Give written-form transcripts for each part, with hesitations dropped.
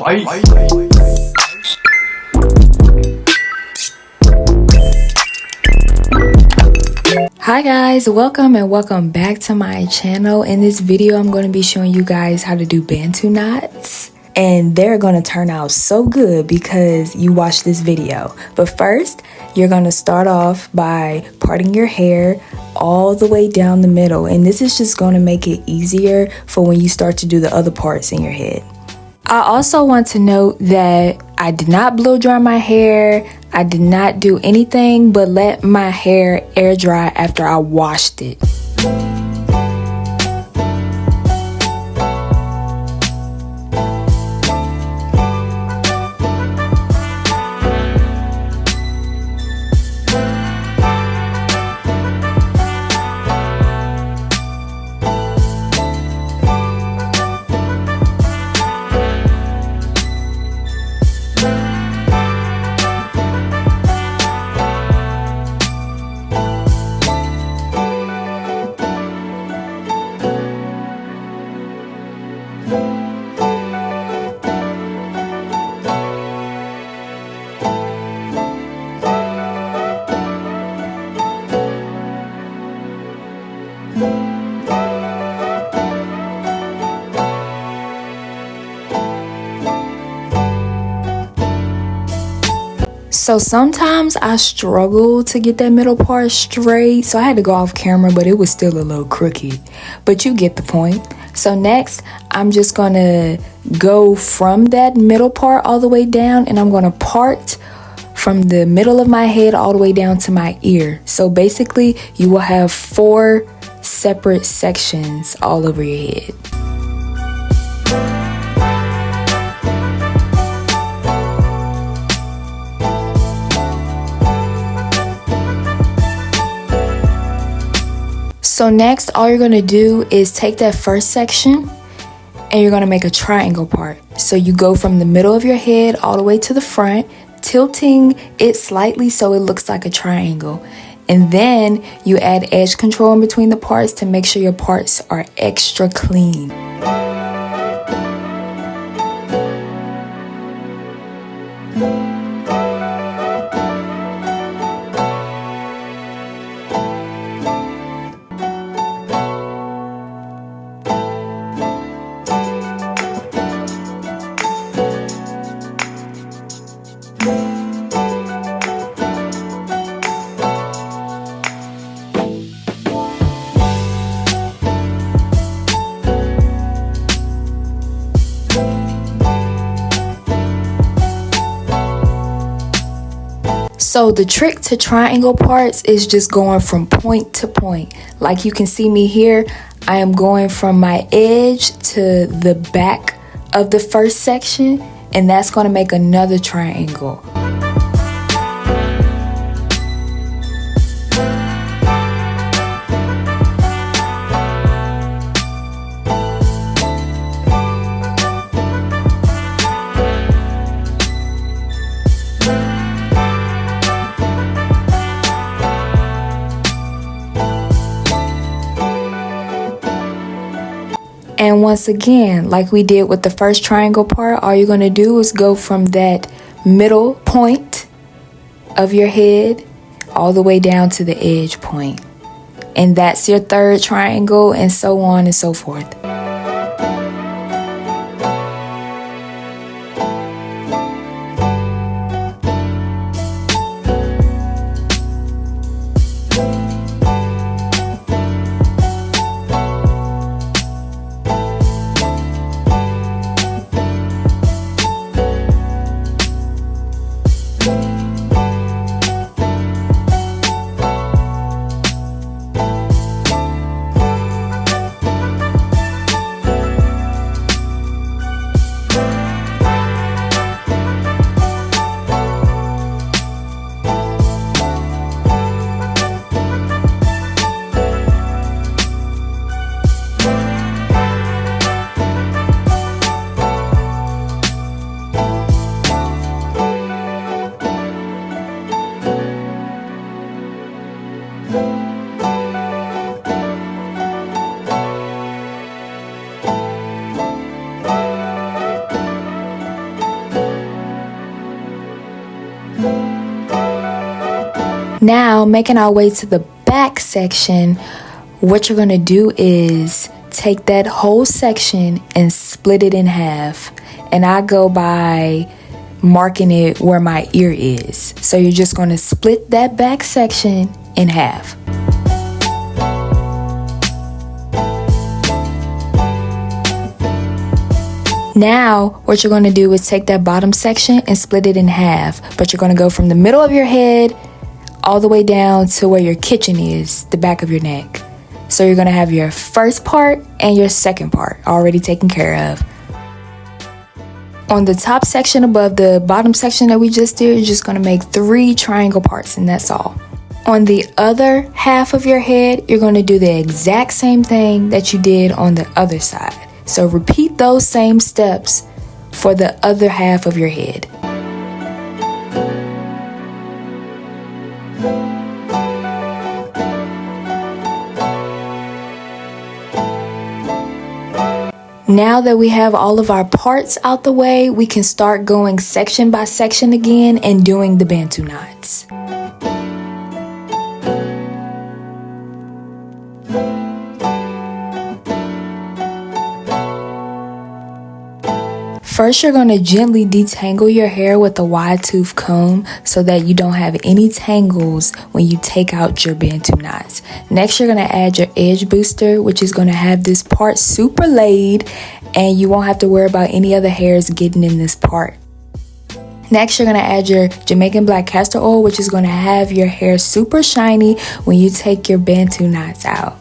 Fight. Hi guys, welcome back to my channel. In this video I'm going to be showing you guys how to do Bantu knots, and they're going to turn out so good because you watched this video. But first you're going to start off by parting your hair all the way down the middle, and this is just going to make it easier for when you start to do the other parts in your head. I also want to note that I did not blow dry my hair. I did not do anything but let my hair air dry after I washed it. So sometimes I struggle to get that middle part straight, so I had to go off camera, but it was still a little crooked. But you get the point. So next, I'm just gonna go from that middle part all the way down, and I'm gonna part from the middle of my head all the way down to my ear. So basically, you will have 4 separate sections all over your head. So next, all you're going to do is take that first section and you're going to make a triangle part. So you go from the middle of your head all the way to the front, tilting it slightly so it looks like a triangle. And then you add edge control in between the parts to make sure your parts are extra clean. So the trick to triangle parts is just going from point to point. Like you can see me here, I am going from my edge to the back of the first section, and that's going to make another triangle. And once again, like we did with the first triangle part, all you're going to do is go from that middle point of your head all the way down to the edge point. And that's your third triangle, and so on and so forth. Now, making our way to the back section, what you're going to do is take that whole section and split it in half. And I go by marking it where my ear is. So you're just going to split that back section in half. Now, what you're going to do is take that bottom section and split it in half. But you're going to go from the middle of your head all the way down to where your kitchen is, the back of your neck. So you're going to have your first part and your second part already taken care of. On the top section above the bottom section that we just did, you're just going to make 3 triangle parts, and that's all. On the other half of your head, you're going to do the exact same thing that you did on the other side. So repeat those same steps for the other half of your head. Now that we have all of our parts out the way, we can start going section by section again and doing the Bantu knots. First, you're going to gently detangle your hair with a wide tooth comb so that you don't have any tangles when you take out your Bantu knots. Next, you're going to add your edge booster, which is going to have this part super laid, and you won't have to worry about any other hairs getting in this part. Next, you're going to add your Jamaican black castor oil, which is going to have your hair super shiny when you take your Bantu knots out.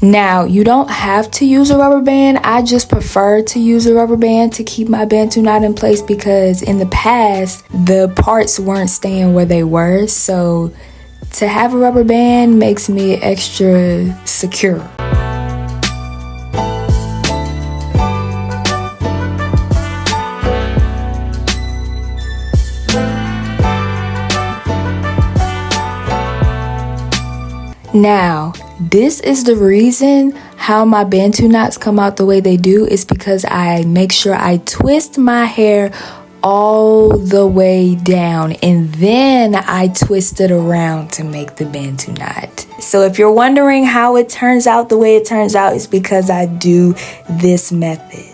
Now, you don't have to use a rubber band. I just prefer to use a rubber band to keep my Bantu knot in place because in the past, the parts weren't staying where they were. So to have a rubber band makes me extra secure. Now, this is the reason how my Bantu knots come out the way they do is because I make sure I twist my hair all the way down and then I twist it around to make the Bantu knot. So if you're wondering how it turns out the way it turns out, it's because I do this method.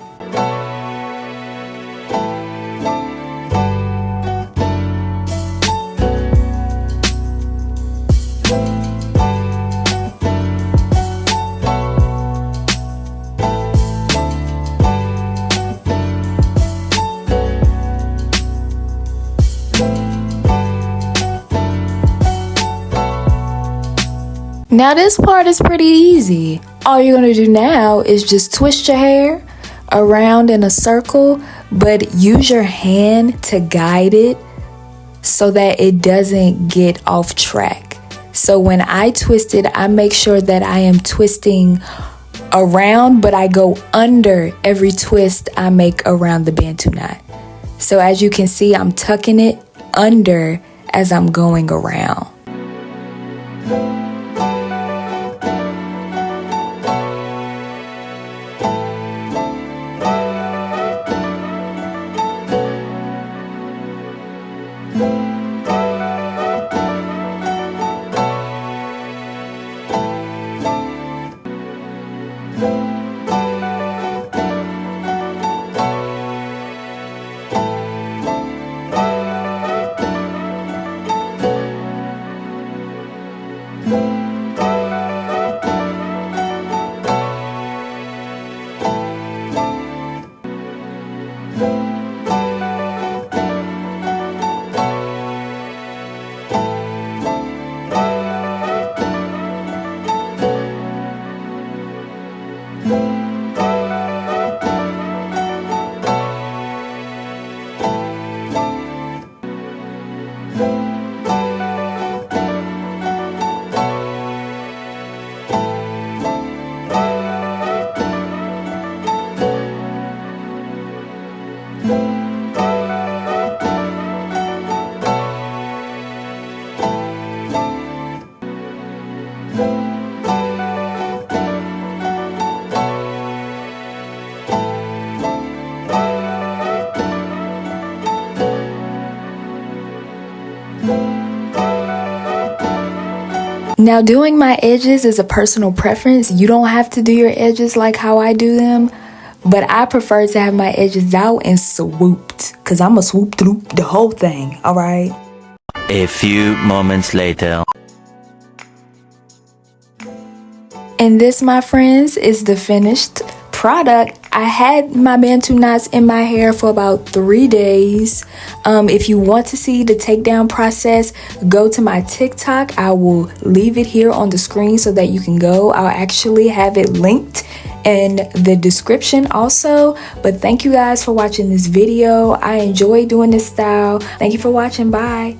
Now this part is pretty easy. All you're going to do now is just twist your hair around in a circle, but use your hand to guide it so that it doesn't get off track. So when I twist it, I make sure that I am twisting around, but I go under every twist I make around the Bantu knot. So as you can see, I'm tucking it under as I'm going around. Now, doing my edges is a personal preference. You don't have to do your edges like how I do them, but I prefer to have my edges out and swooped, because I'm going to swoop through the whole thing, all right? A few moments later. And this, my friends, is the finished product. I had my Bantu knots in my hair for about 3 days. If you want to see the takedown process, go to my TikTok. I will leave it here on the screen so that you can go. I'll actually have it linked in the description also. But thank you guys for watching this video. I enjoy doing this style. Thank you for watching. Bye.